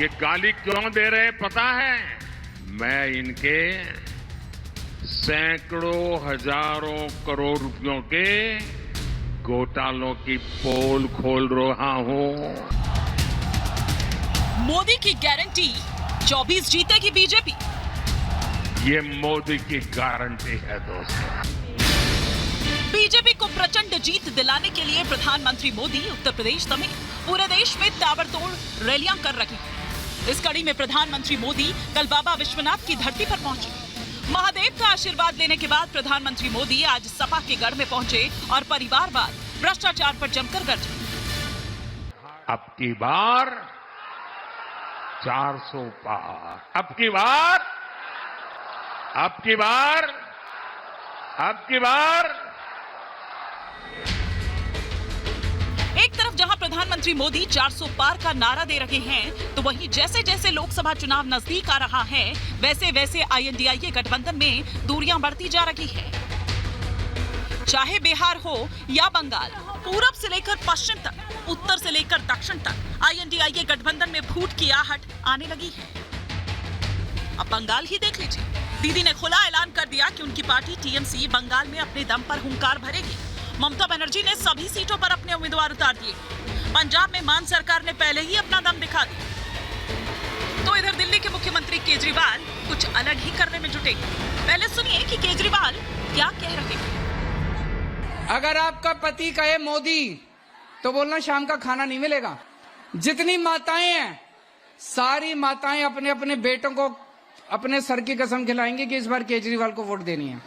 ये गाली क्यों दे रहे हैं पता है? मैं इनके सैकड़ों हजारों करोड़ रुपयों के घोटालों की पोल खोल रहा हूं। मोदी की गारंटी 24 जीतेगी बीजेपी। ये मोदी की गारंटी है दोस्तों। बीजेपी को प्रचंड जीत दिलाने के लिए प्रधानमंत्री मोदी उत्तर प्रदेश समेत पूरे देश में ताबड़तोड़ रैलियां कर रहे हैं। इस कड़ी में प्रधानमंत्री मोदी कल बाबा विश्वनाथ की धरती पर पहुंचे। महादेव का आशीर्वाद लेने के बाद प्रधानमंत्री मोदी आज सपा के गढ़ में पहुंचे और परिवारवाद, भ्रष्टाचार पर जमकर गरजे। अब की बार 400 पार, अब की बार एक तरफ जहां प्रधानमंत्री मोदी 400 पार का नारा दे रहे हैं, तो वहीं जैसे जैसे लोकसभा चुनाव नजदीक आ रहा है, वैसे वैसे INDIA गठबंधन में दूरियां बढ़ती जा रही है। चाहे बिहार हो या बंगाल, पूरब से लेकर पश्चिम तक, उत्तर से लेकर दक्षिण तक, INDIA गठबंधन में फूट की आहट आने लगी है। अब बंगाल ही देख लीजिए। दीदी ने खुला ऐलान कर दिया कि उनकी पार्टी TMC बंगाल में अपने दम पर हुंकार भरेगी। ममता बनर्जी ने सभी सीटों पर अपने उम्मीदवार उतार दिए। पंजाब में मान सरकार ने पहले ही अपना दम दिखा दिया। तो इधर दिल्ली के मुख्यमंत्री केजरीवाल कुछ अलग ही करने में जुटे। पहले सुनिए कि केजरीवाल क्या कह रहे हैं। अगर आपका पति कहे मोदी, तो बोलना शाम का खाना नहीं मिलेगा। जितनी माताएं हैं, सारी माताएं अपने अपने बेटों को अपने सर की कसम खिलाएंगी कि इस बार केजरीवाल को वोट देनी है।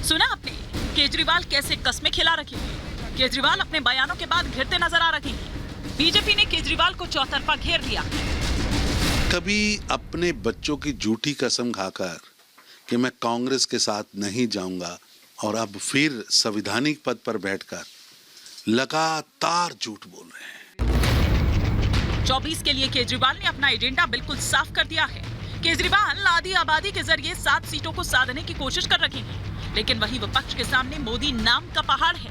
सुना आपने केजरीवाल कैसे कस्में खिला रखे हैं। केजरीवाल अपने बयानों के बाद घिरते नजर आ रहे हैं। बीजेपी ने केजरीवाल को चौतरफा घेर लिया। कभी अपने बच्चों की झूठी कसम खाकर कि मैं कांग्रेस के साथ नहीं जाऊंगा, और अब फिर संवैधानिक पद पर बैठकर लगातार झूठ बोल रहे हैं। 24 के लिए केजरीवाल ने अपना एजेंडा बिल्कुल साफ कर दिया है। केजरीवाल आधी आबादी के जरिए 7 सीटों को साधने की कोशिश कर रहे हैं, लेकिन वही विपक्ष के सामने मोदी नाम का पहाड़ है।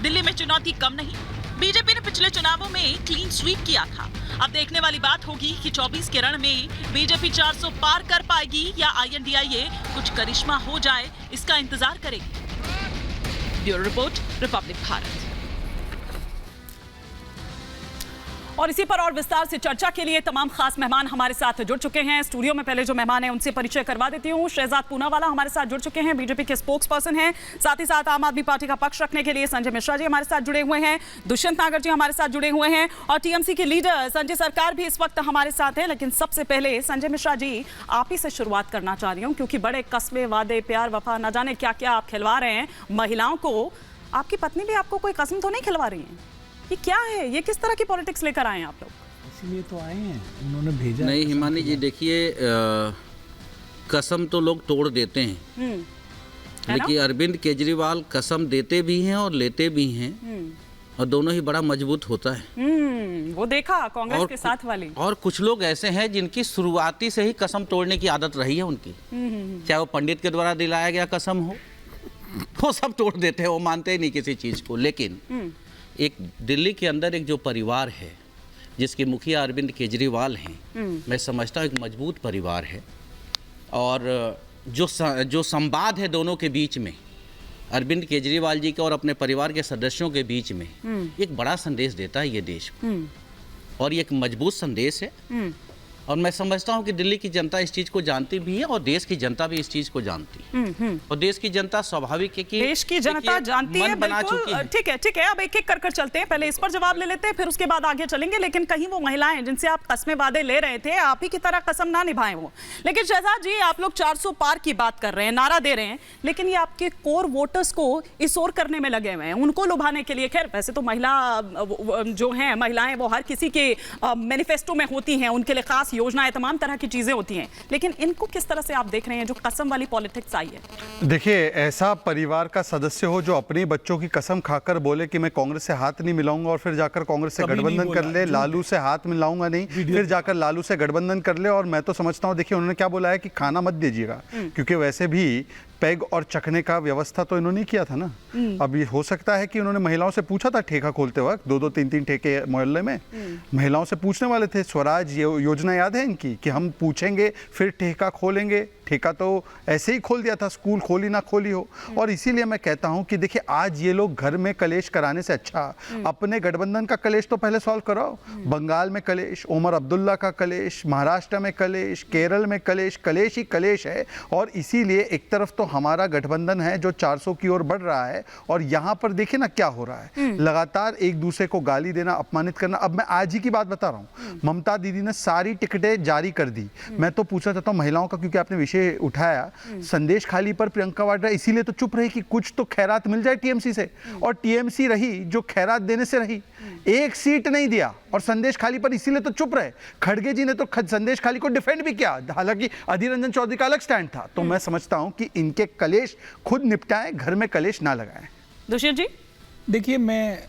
दिल्ली में चुनौती कम नहीं। बीजेपी ने पिछले चुनावों में क्लीन स्वीप किया था। अब देखने वाली बात होगी कि 24 के रण में बीजेपी 400 पार कर पाएगी या INDIA कुछ करिश्मा हो जाए, इसका इंतजार करेगी। Bureau report, Republic Bharat. और इसी पर और विस्तार से चर्चा के लिए तमाम खास मेहमान हमारे साथ जुड़ चुके हैं। स्टूडियो में पहले जो मेहमान हैं उनसे परिचय करवा देती हूँ। शहजाद पूनावाला हमारे साथ जुड़ चुके हैं, बीजेपी के स्पोक्स पर्सन हैं। साथ ही साथ आम आदमी पार्टी का पक्ष रखने के लिए संजय मिश्रा जी हमारे साथ जुड़े हुए हैं। दुष्यंत नागर जी हमारे साथ जुड़े हुए हैं और TMC के लीडर संजय सरकार भी इस वक्त हमारे साथ हैं। लेकिन सबसे पहले संजय मिश्रा जी, आप ही से शुरुआत करना चाह रही हूँ, क्योंकि बड़े कस्बे, वादे, प्यार, वफा, न जाने क्या क्या आप खिलवा रहे हैं महिलाओं को। आपकी पत्नी भी आपको कोई कसम तो नहीं खिलवा रही है? ये क्या है? ये किस तरह की पॉलिटिक्स लेकर आए हैं आप लोग? इसलिए तो आए हैं, उन्होंने भेजा। नहीं हिमानी जी, देखिए कसम तो लोग तोड़ देते हैं, लेकिन अरविंद केजरीवाल कसम देते भी हैं और लेते भी हैं, और दोनों ही बड़ा मजबूत होता है। वो देखा कांग्रेस के साथ वाली। और कुछ लोग ऐसे हैं जिनकी शुरुआती से ही कसम तोड़ने की आदत रही है उनकी, चाहे वो पंडित के द्वारा दिलाया गया कसम हो, वो सब तोड़ देते हैं, वो मानते ही नहीं किसी चीज को। लेकिन एक दिल्ली के अंदर एक जो परिवार है जिसके मुखिया अरविंद केजरीवाल हैं, मैं समझता हूँ एक मजबूत परिवार है। और जो संवाद है दोनों के बीच में, अरविंद केजरीवाल जी के और अपने परिवार के सदस्यों के बीच में, एक बड़ा संदेश देता है ये देश को, और ये एक मजबूत संदेश है। और मैं समझता हूँ कि दिल्ली की जनता इस चीज को जानती भी है और देश की जनता भी इस चीज को जानती है। और देश की जनता स्वाभाविक है कि देश की जनता जानती है, बना चुकी है। ठीक है, ठीक है। अब एक एक कर चलते हैं, पहले इस पर जवाब ले लेते हैं, फिर उसके बाद आगे चलेंगे। लेकिन कहीं वो महिलाएं जिनसे आप कस्में वादे ले रहे थे, आप ही की तरह कसम ना निभाएं वो। लेकिन शहजाद जी, आप लोग 400 पार की बात कर रहे हैं, नारा दे रहे हैं, लेकिन ये आपके कोर वोटर्स को इस ओर करने में लगे हुए हैं, उनको लुभाने के लिए। खैर, वैसे तो महिला जो हैं, महिलाएं वो हर किसी के मैनिफेस्टो में होती हैं, उनके लिए खास योजनाएं, तमाम तरह की चीजें होती हैं, लेकिन इनको किस तरह से आप देख रहे हैं जो कसम वाली पॉलिटिक्स आई है? देखिए, ऐसा परिवार का सदस्य हो जो अपने बच्चों की कसम खाकर बोले कि मैं कांग्रेस से हाथ नहीं मिलाऊंगा, और फिर जाकर कांग्रेस से गठबंधन कर ले, लालू से हाथ मिलाऊंगा नहीं, फिर जाकर लालू से गठबंधन कर ले। और मैं तो समझता हूं, देखिए उन्होंने क्या बोला है कि खाना मत दीजिएगा, क्योंकि वैसे भी पैग और चखने का व्यवस्था तो इन्होंने किया था ना। अब ये हो सकता है कि उन्होंने महिलाओं से पूछा था ठेका खोलते वक्त, 2-2 3-3 ठेके मोहल्ले में, महिलाओं से पूछने वाले थे। स्वराज योजना याद है इनकी कि हम पूछेंगे फिर ठेका खोलेंगे। ठेका तो ऐसे ही खोल दिया था, स्कूल खोली ना खोली हो। और इसीलिए मैं कहता हूं कि देखिए, आज ये लोग घर में कलेश कराने से अच्छा अपने गठबंधन का कलेश तो पहले सॉल्व कराओ। बंगाल में कलेश, ओमर अब्दुल्ला का कलेश, महाराष्ट्र में कलेश, केरल में कलेश, कलेश ही कलेश है। और इसीलिए एक तरफ तो हमारा गठबंधन है जो 400 की ओर बढ़ रहा है, और यहाँ पर देखिए ना क्या हो रहा है, लगातार एक दूसरे को गाली देना, अपमानित करना। अब मैं आज ही की बात बता रहा हूँ, ममता दीदी ने सारी टिकटें जारी कर दी। मैं तो पूछना चाहता हूँ महिलाओं का, क्योंकि आपने उठाया, संदेश खाली पर प्रियंका वाड्रा इसीलिए तो चुप रही कि कुछ तो खैरात मिल जाए टीएमसी से, और टीएमसी रही जो खैरात देने से रही, एक सीट नहीं दिया। और संदेश खाली पर इसीलिए तो चुप रहे। खड़गे जी ने तो संदेश खाली को डिफेंड भी किया, हालांकि अधीर रंजन चौधरी का अलग स्टैंड था। तो मैं समझता हूं कि इनके कलेश खुद निपटाएं, घर में कलेश ना लगाएं। दुष्यंत जी, देखिए, मैं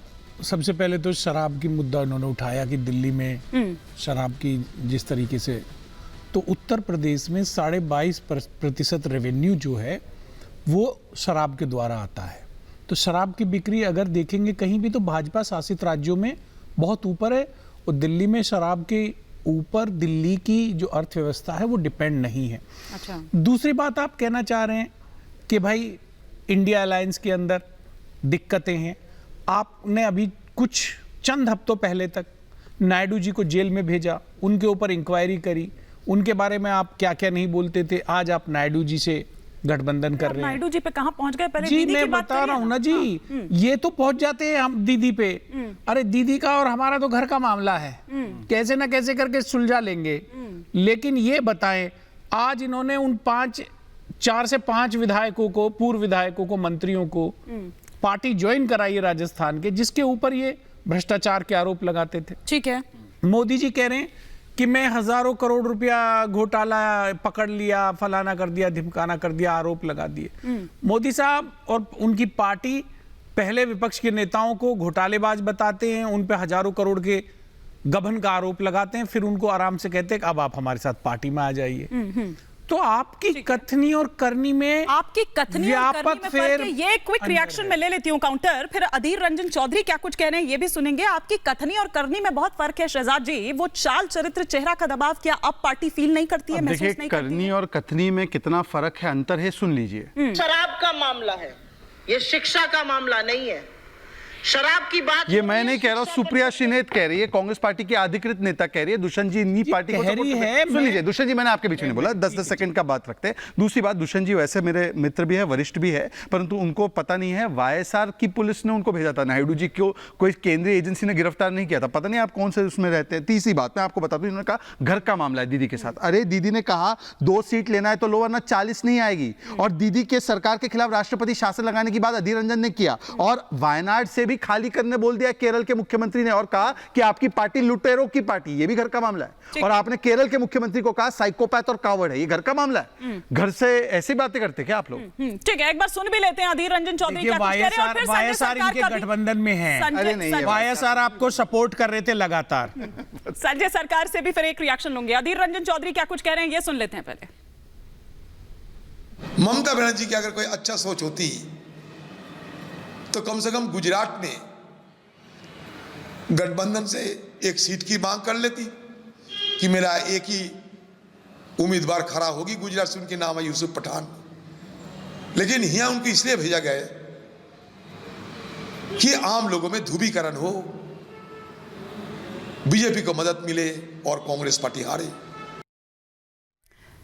सबसे पहले तो शराब की मुद्दा उन्होंने उठाया कि दिल्ली में शराब की जिस तरीके से, तो उत्तर प्रदेश में 22.5% रेवेन्यू जो है वो शराब के द्वारा आता है। तो शराब की बिक्री अगर देखेंगे कहीं भी तो भाजपा शासित राज्यों में बहुत ऊपर है, और दिल्ली में शराब के ऊपर दिल्ली की जो अर्थव्यवस्था है वो डिपेंड नहीं है। अच्छा। दूसरी बात आप कहना चाह रहे हैं कि भाई इंडिया अलायंस के अंदर दिक्कतें हैं। आपने अभी कुछ चंद हफ्तों पहले तक नायडू जी को जेल में भेजा, उनके ऊपर इंक्वायरी करी, उनके बारे में आप क्या क्या नहीं बोलते थे। आज आप नायडू जी से गठबंधन कर रहे हैं। नायडू जी पे कहां पहुंच गए? पहले जी दीदी मैं की बात बता रहा हूं ना जी, ये तो पहुंच जाते हैं हम दीदी पे। अरे दीदी का और हमारा तो घर का मामला है, कैसे ना कैसे करके सुलझा लेंगे। लेकिन ये बताएं, आज इन्होंने उन 4 से 5 विधायकों को, पूर्व विधायकों को, मंत्रियों को पार्टी ज्वाइन कराई है राजस्थान के, जिसके ऊपर ये भ्रष्टाचार के आरोप लगाते थे। ठीक है, मोदी जी कह रहे हैं कि मैं हजारों करोड़ रुपया घोटाला पकड़ लिया, फलाना कर दिया, धिमकाना कर दिया, आरोप लगा दिए। मोदी साहब और उनकी पार्टी पहले विपक्ष के नेताओं को घोटालेबाज बताते हैं, उन पे हजारों करोड़ के गबन का आरोप लगाते हैं, फिर उनको आराम से कहते हैं कि अब आप हमारे साथ पार्टी में आ जाइए। तो आपकी कथनी और करनी में, आपकी कथनी और करनी में फर्क है। ये क्विक रिएक्शन में ले लेती हूँ काउंटर, फिर अधीर रंजन चौधरी क्या कुछ कह रहे हैं ये भी सुनेंगे। आपकी कथनी और करनी में बहुत फर्क है शहजाद जी। वो चाल चरित्र, चेहरा का दबाव क्या अब पार्टी फील नहीं करती है, महसूस नहीं करती है? करनी और कथनी में कितना फर्क है, अंतर है, सुन लीजिए। शराब का मामला है, ये शिक्षा का मामला नहीं है। शराब की बात ये मैं नहीं कह रहा हूँ, सुप्रिया श्रीनेत कह रही है, कांग्रेस पार्टी की अधिकृत नेता कह रही है। दुष्यंत जी इन्हीं पार्टी को कह रही है। सुन लीजिए दुष्यंत जी, मैंने आपके बीच में बोला, 10-10 सेकंड का बात रखते हैं। दूसरी बात, दुष्यंत जी वैसे मेरे मित्र भी है, वरिष्ठ भी है, परंतु उनको पता नहीं है वाईएसआर की पुलिस ने उनको भेजा था, नायडू जी को कोई केंद्रीय एजेंसी ने गिरफ्तार नहीं किया था। पता नहीं आप कौन से उसमें रहते हैं। तीसरी बात मैं आपको बता दूं, इन्होंने कहा घर का मामला है दीदी के साथ। अरे दीदी ने कहा 2 सीट लेना है तो लो, वरना 40 नहीं आएगी। और दीदी के सरकार के खिलाफ राष्ट्रपति शासन लगाने की बात अधीर रंजन ने किया, और वायनाड से भी खाली करने बोल दिया केरल के मुख्यमंत्री ने, और कहा कि आपकी पार्टी लुटेरों की पार्टी, ये भी घर का मामला है। और आपने केरल के मुख्यमंत्री को कहा साइकोपैथ और कावड़ है, ये घर का मामला है। घर से ऐसी बातें करते क्या आप लोग? ठीक है, एक बार सुन भी लेते हैं अधीर रंजन चौधरी क्या कुछ कह रहे हैं, और फिर वाईएसआर इनके गठबंधन में है। अरे नहीं, वाईएसआर आपको सपोर्ट कर रहे थे लगातार। संजय सरकार से भी फिर एक रिएक्शन लूंगी। अधीर रंजन चौधरी क्या कुछ कह रहे हैं ये सुन लेते हैं पहले। ममता बनर्जी की अगर कोई अच्छा सोच होती तो कम से कम गुजरात में गठबंधन से एक सीट की मांग कर लेती कि मेरा एक ही उम्मीदवार खड़ा होगी गुजरात से, उनके नाम है यूसुफ पठान। लेकिन यहाँ उनको इसलिए भेजा गया कि आम लोगों में ध्रुवीकरण हो, बीजेपी को मदद मिले और कांग्रेस पार्टी हारे।